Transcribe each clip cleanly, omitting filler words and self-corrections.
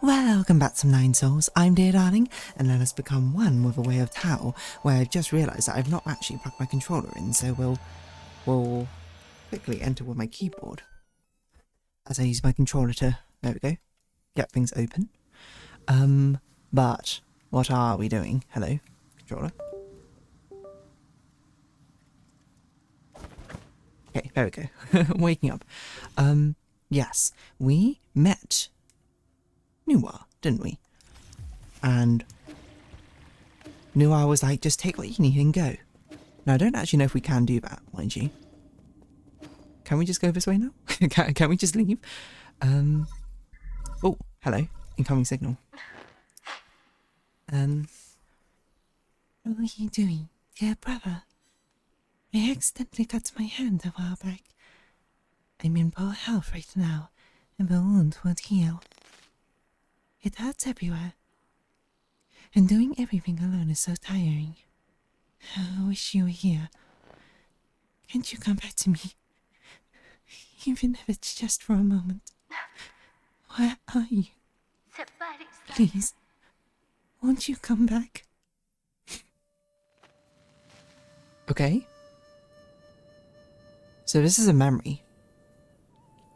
Welcome back to Nine Souls. I'm Dear Darling, and let us become one with a way of Tao, where I've just realised that I've not actually plugged my controller in, so we'll quickly enter with my keyboard. As I use my controller to, there we go, get things open. But what are we doing? Hello, controller. Okay, there we go. Waking up. Yes, we met Noir, didn't we? And Noir was like, just take what you need and go. Now, I don't actually know if we can do that, mind you. Can we just go this way now? can we just leave? Oh, hello. Incoming signal. What are you doing, dear brother? I accidentally cut my hand a while back. I'm in poor health right now, and the wound won't heal. It hurts everywhere. And doing everything alone is so tiring. I wish you were here. Can't you come back to me? Even if it's just for a moment. Where are you? Please, won't you come back? Okay. So this is a memory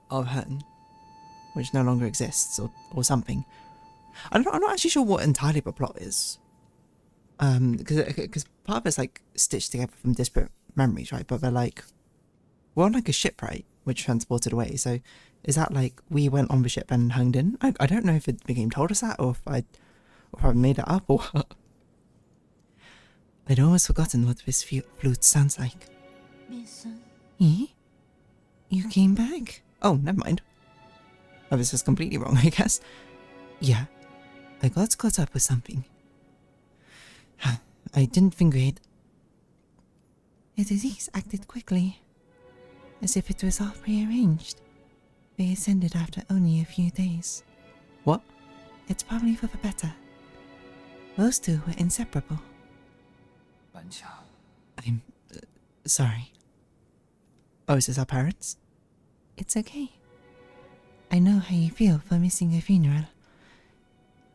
of her, which no longer exists, or something. I'm not actually sure what entirely the plot is. Because part of it's like stitched together from disparate memories, right? But they're like, we're on like a ship, right? Which transported away. So is that like we went on the ship and hung in? I don't know if the game told us that, or if I made it up, or what. I'd almost forgotten what this flute sounds like. Eh? You came back? Oh, never mind. Oh, this is completely wrong, I guess. Yeah, I got caught up with something. I didn't think we'd... The disease acted quickly, as if it was all prearranged. They ascended after only a few days. What? It's probably for the better. Those two were inseparable. I'm... sorry. Oh, is this our parents? It's okay. I know how you feel for missing a funeral.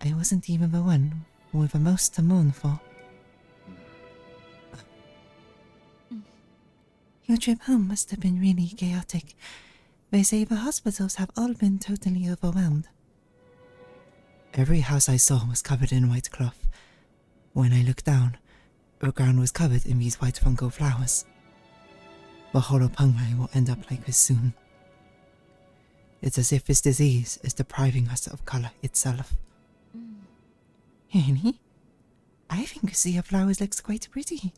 I wasn't even the one with the most to mourn for. Your trip home must have been really chaotic. They say the hospitals have all been totally overwhelmed. Every house I saw was covered in white cloth. When I looked down, the ground was covered in these white fungal flowers. The hollow pungmai will end up like this soon. It's as if this disease is depriving us of colour itself. Really? I think the sea of flowers looks quite pretty.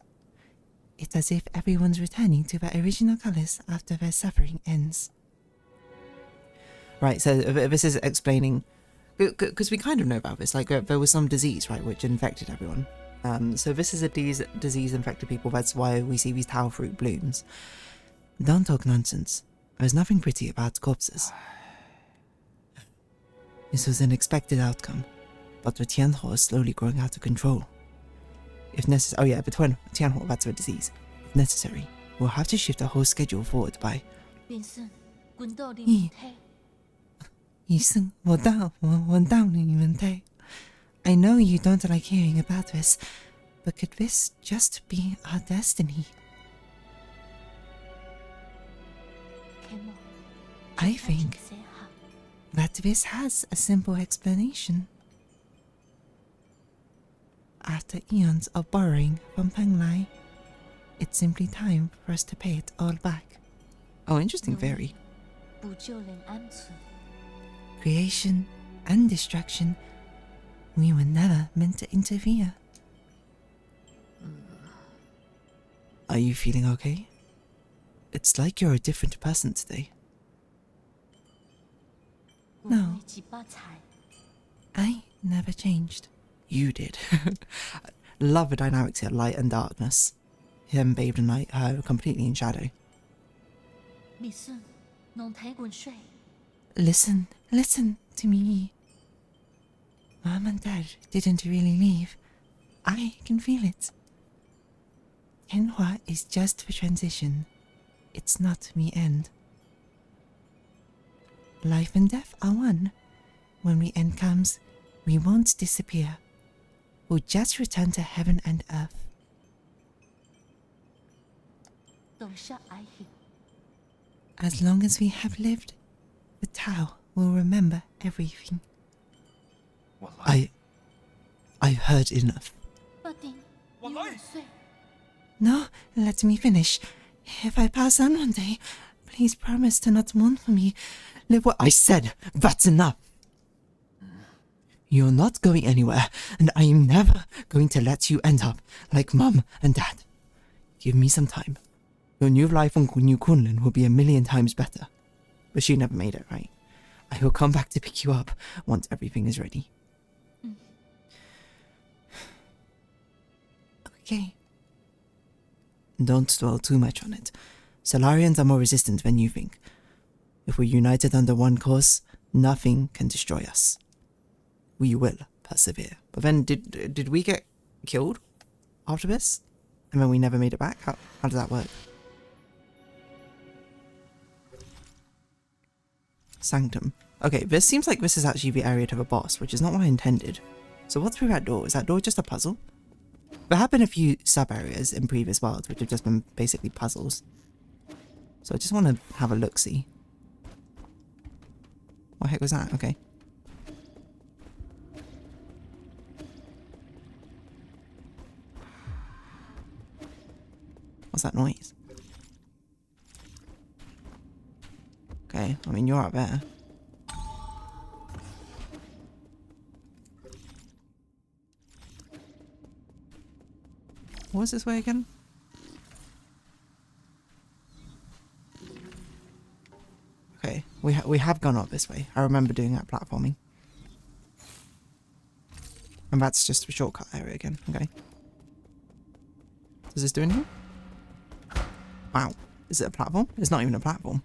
It's as if everyone's returning to their original colours after their suffering ends. Right, so this is explaining... Because we kind of know about this, like there was some disease, right, which infected everyone. So this is a disease infected people, that's why we see these Tao fruit blooms. Don't talk nonsense. There's nothing pretty about corpses. This was an expected outcome, but the Tianhuo is slowly growing out of control. If necessary, oh yeah, but when Tianhuo, that's a disease. If necessary, we'll have to shift the whole schedule forward by... I know you don't like hearing about this, but could this just be our destiny? I think that this has a simple explanation. After eons of borrowing from Penglai, it's simply time for us to pay it all back. Oh, interesting theory. Creation and destruction, we were never meant to interfere. Are you feeling okay? It's like you're a different person today. No. I never changed. You did. Love the dynamics here, light and darkness. Him bathed in light, her completely in shadow. Listen to me. Mom and Dad didn't really leave. I can feel it. Tianhua is just the transition. It's not the end. Life and death are one. when the end comes, we won't disappear. We'll just return to heaven and earth. As long as we have lived, the Tao will remember everything. I've heard enough. No, let me finish. If I pass on one day, please promise to not mourn for me. Live what I said. That's enough. You're not going anywhere, and I am never going to let you end up like Mum and Dad. Give me some time. Your new life on New Kunlun will be 1,000,000 times better. But she never made it, right? I will come back to pick you up once everything is ready. Okay. Don't dwell too much on it. Solarians are more resistant than you think. If we're united under one cause, nothing can destroy us. We will persevere. But then, did we get killed after this? And then we never made it back? How does that work? Sanctum. Okay, this seems like this is actually the area to the boss, which is not what I intended. So what's through that door? Is that door just a puzzle? There have been a few sub-areas in previous worlds which have just been basically puzzles. So I just want to have a look-see. What the heck was that? Okay. What's that noise? Okay, I mean, you're up there. What was this way again? Okay, we have gone up this way. I remember doing that platforming. And that's just the shortcut area again, okay. Does this do anything? Wow, is it a platform? It's not even a platform.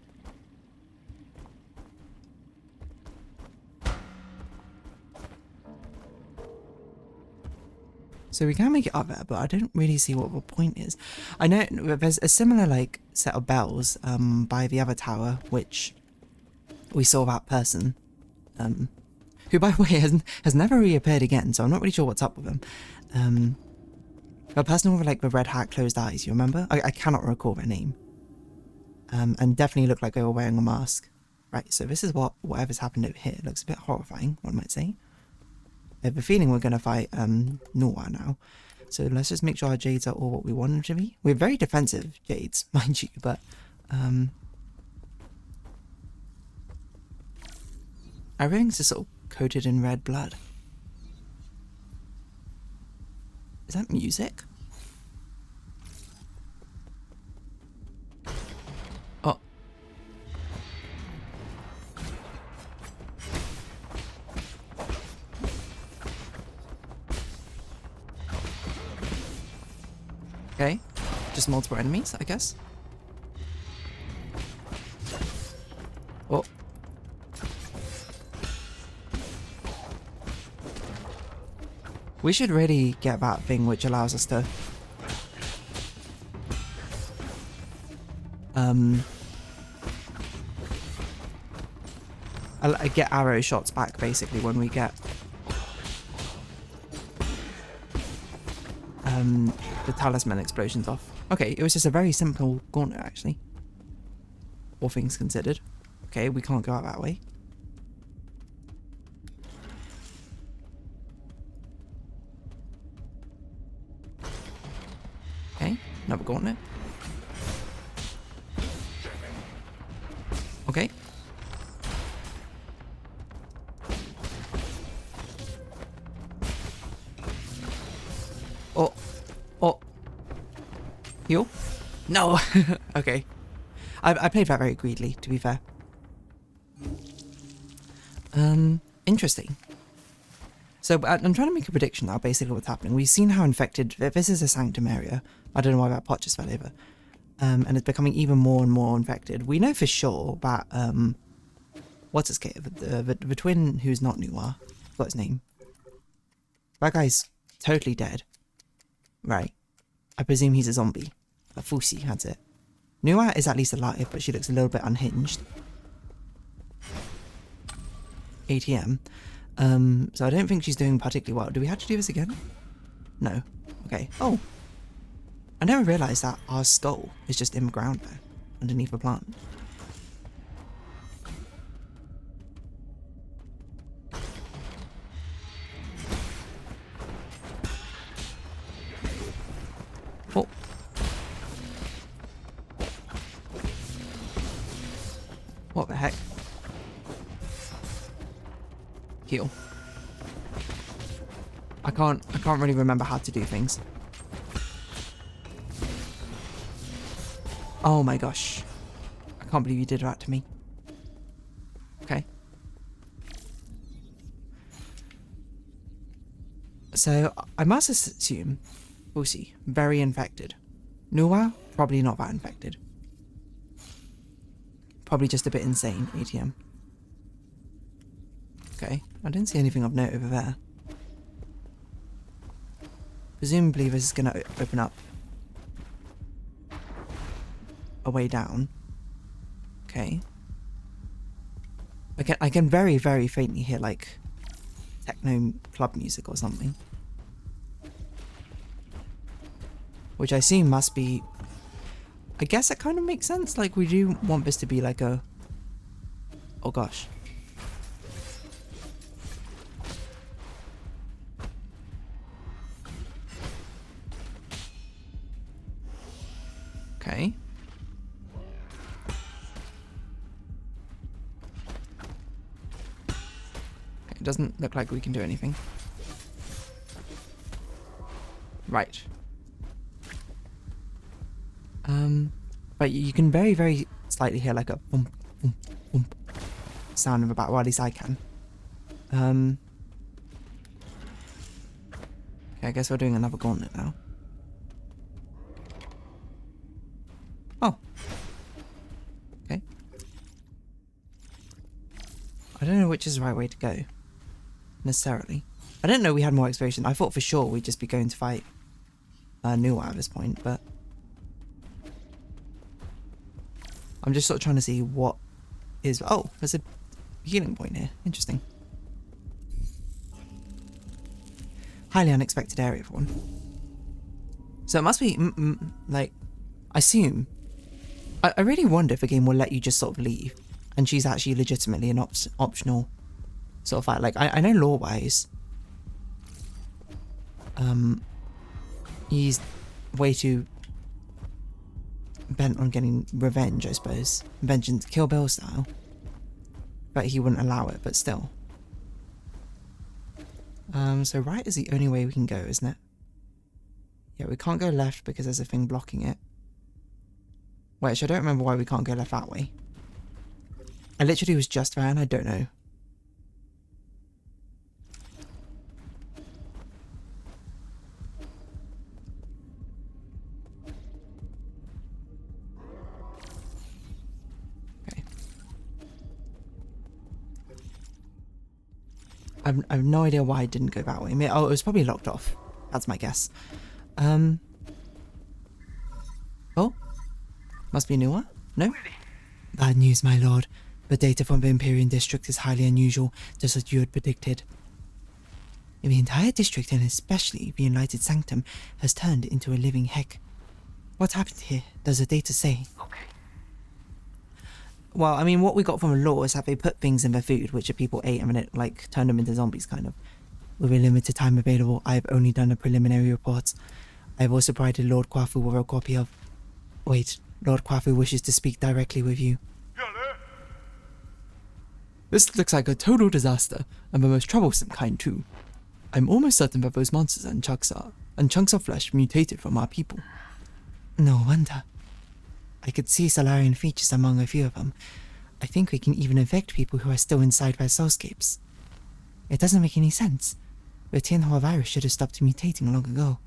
So we can make it up there, but I don't really see what the point is. I know there's a similar like set of bells by the other tower, which we saw that person, who by the way has never reappeared again. So I'm not really sure what's up with him. The person with like the red hat, closed eyes. You remember? I cannot recall their name. And definitely looked like they were wearing a mask. Right. So this is whatever's happened over here. It looks a bit horrifying, one might say. I have a feeling we're going to fight Noah now. So let's just make sure our jades are all what we want them to be. We're very defensive jades, mind you, but everything's just sort of coated in red blood. Is that music? Oh. Okay, just multiple enemies, I guess. Oh. We should really get that thing which allows us to get arrow shots back basically when we get the talisman explosions off. Okay, it was just a very simple gauntlet actually, all things considered. Okay, we can't go out that way. Okay, another gauntlet. Okay. Oh. Oh. Heal? No. Okay. I played that very greedily, to be fair. Interesting. So I'm trying to make a prediction now, basically what's happening. We've seen how infected, this is a sanctum area. I don't know why that pot just fell over. And it's becoming even more and more infected. We know for sure that, what's his case? The twin who's not Noir. What's his name? That guy's totally dead. Right. I presume he's a zombie. A Fusi, that's it. Noir is at least alive, but she looks a little bit unhinged. ATM. So I don't think she's doing particularly well. Do we have to do this again? No. Okay. Oh. I never realised that our skull is just in the ground there, underneath a plant. Oh. What the heck? Heal. I can't really remember how to do things. Oh my gosh. I can't believe you did that to me. Okay. So, I must assume, we'll see, very infected. Nuwa, probably not that infected. Probably just a bit insane, ATM. Okay, I didn't see anything of note over there. Presumably this is going to open up a way down. Okay. I can very, very faintly hear like techno club music or something. Which I assume must be... I guess that kind of makes sense. Like, we do want this to be like a... Oh gosh. Okay. It doesn't look like we can do anything. Right. But you can very, very slightly hear like a boom, boom, boom sound of about, well, at least I can. Okay, I guess we're doing another gauntlet now. Oh. Okay. I don't know which is the right way to go, necessarily. I didn't know we had more exploration. I thought for sure we'd just be going to fight Nuwa at this point, but... I'm just sort of trying to see what is... Oh, there's a healing point here. Interesting. Highly unexpected area for one. So it must be, like, I assume... I really wonder if a game will let you just sort of leave, and she's actually legitimately an optional sort of fight. Like, I know lore-wise, he's way too bent on getting revenge, I suppose. Vengeance, Kill Bill style. But he wouldn't allow it, but still. So right is the only way we can go, isn't it? Yeah, we can't go left because there's a thing blocking it. Which I don't remember why we can't go left that way. I literally was just there and I don't know. Okay. I have no idea why I didn't go that way. I mean, oh, it was probably locked off. That's my guess. Oh? Must be a new one? No? Bad news, my lord. The data from the Imperial District is highly unusual, just as you had predicted. The entire district, and especially the Enlightened Sanctum, has turned into a living heck. What happened here? Does the data say? Okay. Well, I mean, what we got from the law is that they put things in their food, which the people ate, and then it, like, turned them into zombies, kind of. With a limited time available, I have only done a preliminary report. I have also provided Lord Kwafu with a copy of... Wait, Lord Kwafu wishes to speak directly with you. This looks like a total disaster, and the most troublesome kind too. I'm almost certain that those monsters and chunks of flesh mutated from our people. No wonder. I could see Solarian features among a few of them. I think we can even infect people who are still inside their soulscapes. It doesn't make any sense. The Tianhua virus should have stopped mutating long ago.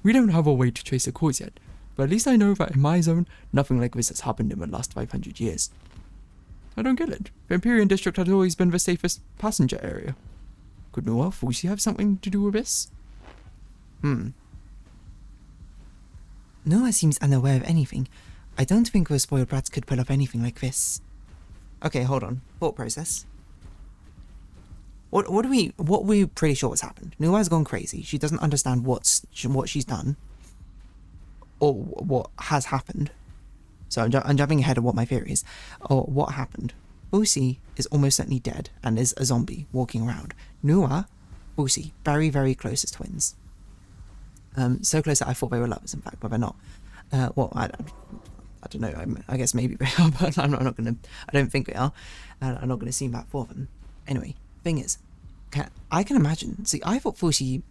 We don't have a way to trace the cause yet, but at least I know that in my zone, nothing like this has happened in the last 500 years. I don't get it. The Imperial District has always been the safest passenger area. Could Noah Fushi have something to do with this? Noah seems unaware of anything. I don't think those spoiled brats could pull up anything like this. Okay, hold on. Thought process. What are we pretty sure what's happened? Nua's gone crazy. She doesn't understand what she's done or what has happened. So I'm jumping ahead of what my theory is. Or what happened. Fusi is almost certainly dead and is a zombie walking around. Nua, Fusi, very, very close as twins. So close that I thought they were lovers, in fact, but they're not. Well, I don't know. I guess maybe they are, but I'm not going to. I don't think they are. And I'm not going to seem that for them. Anyway, thing is, I can imagine. See, I thought Fusi,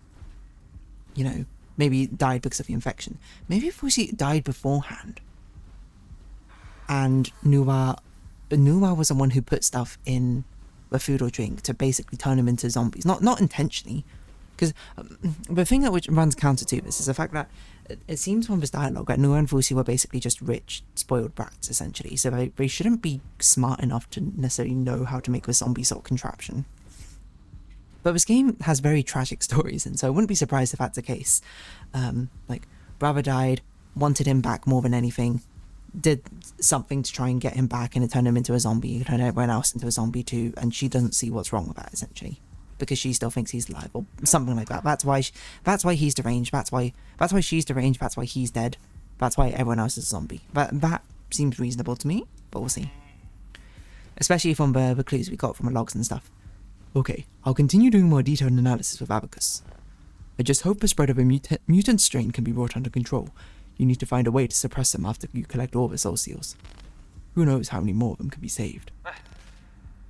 you know, maybe died because of the infection. Maybe Fusi died beforehand. And Nua was the one who put stuff in the food or drink to basically turn them into zombies. Not intentionally. Because the thing that which runs counter to this is the fact that it seems from this dialogue that Nua and Fusi were basically just rich, spoiled brats, essentially. So they shouldn't be smart enough to necessarily know how to make a zombie sort of contraption. But this game has very tragic stories, and so I wouldn't be surprised if that's the case. Like, brother died, wanted him back more than anything, did something to try and get him back, and it turned him into a zombie, turned everyone else into a zombie too, and she doesn't see what's wrong with that, essentially. Because she still thinks he's alive, or something like that. That's why he's deranged, that's why she's deranged, that's why he's dead, that's why everyone else is a zombie. That seems reasonable to me, but we'll see. Especially from the clues we got from the logs and stuff. Okay, I'll continue doing more detailed analysis with Abacus. I just hope the spread of a mutant strain can be brought under control. You need to find a way to suppress them after you collect all the soul seals. Who knows how many more of them can be saved.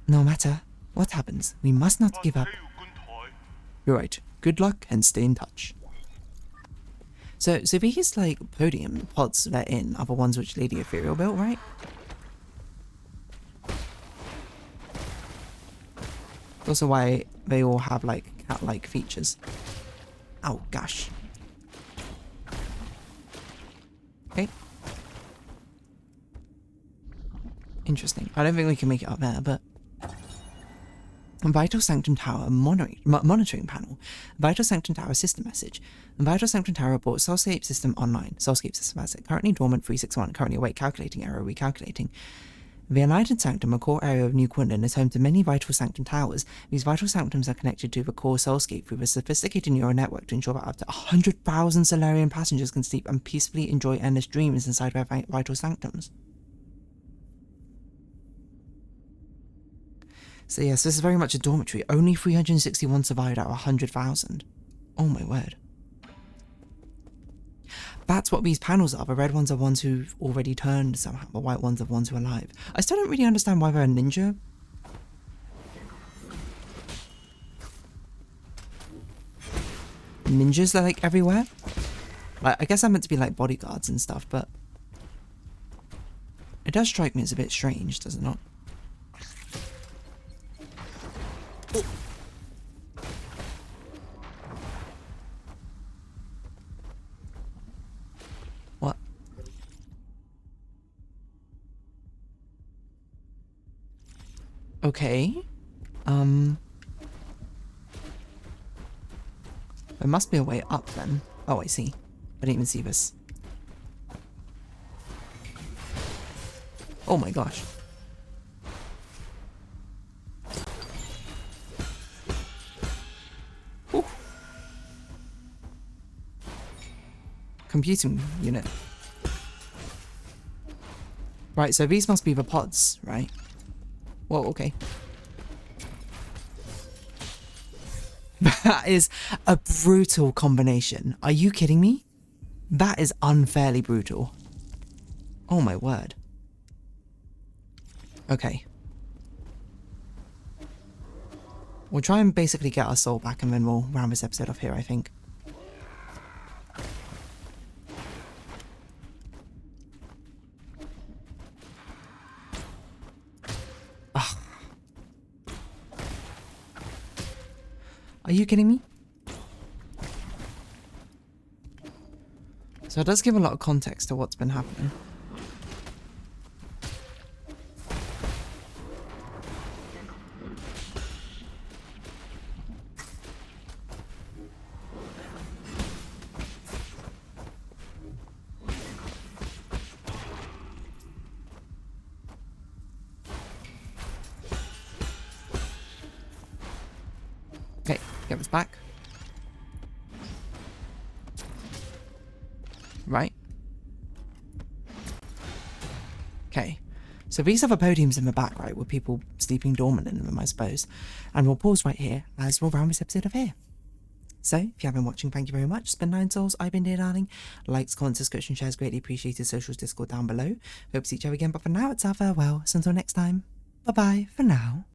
No matter what happens, we must not give up. You're right. Good luck and stay in touch. So these like podium pods they're in are the ones which Lady Ethereal built, right? Also why they all have like cat-like features. Oh gosh. Okay. Interesting. I don't think we can make it up there, but Vital Sanctum Tower monitoring panel. Vital Sanctum Tower system message. Vital Sanctum Tower reports Soulscape system online. Soulscape system asset. Currently dormant 361. Currently awake. Calculating error. Recalculating. The Enlightened Sanctum, a core area of New Quinlan, is home to many Vital Sanctum towers. These Vital Sanctums are connected to the core Soulscape through a sophisticated neural network to ensure that up to 100,000 Solarian passengers can sleep and peacefully enjoy endless dreams inside their Vital Sanctums. So yes, this is very much a dormitory. Only 361 survived out of 100,000. Oh my word. That's what these panels are. The red ones are ones who've already turned somehow. The white ones are ones who are alive. I still don't really understand why they're a ninja. Ninjas are like everywhere. Like, I guess I'm meant to be like bodyguards and stuff, but it does strike me as a bit strange, does it not? What? Okay. There must be a way up then. Oh, I see. I didn't even see this. Oh my gosh. Ooh. Computing unit. Right, so these must be the pods, right? Whoa, okay. That is a brutal combination. Are you kidding me? That is unfairly brutal. Oh my word. Okay. We'll try and basically get our soul back and then we'll round this episode off here, I think. Ugh. Are you kidding me? So it does give a lot of context to what's been happening. Okay, get this back. Right. Okay. So these are the podiums in the back, right, with people sleeping dormant in them, I suppose. And we'll pause right here as we'll round this episode of here. So, if you have been watching, thank you very much. It's been 9 Souls. I've been Dear Darling. Likes, comments, subscription, shares, greatly appreciated. Socials, Discord down below. Hope to see each other again, but for now, it's our farewell. So until next time, bye-bye for now.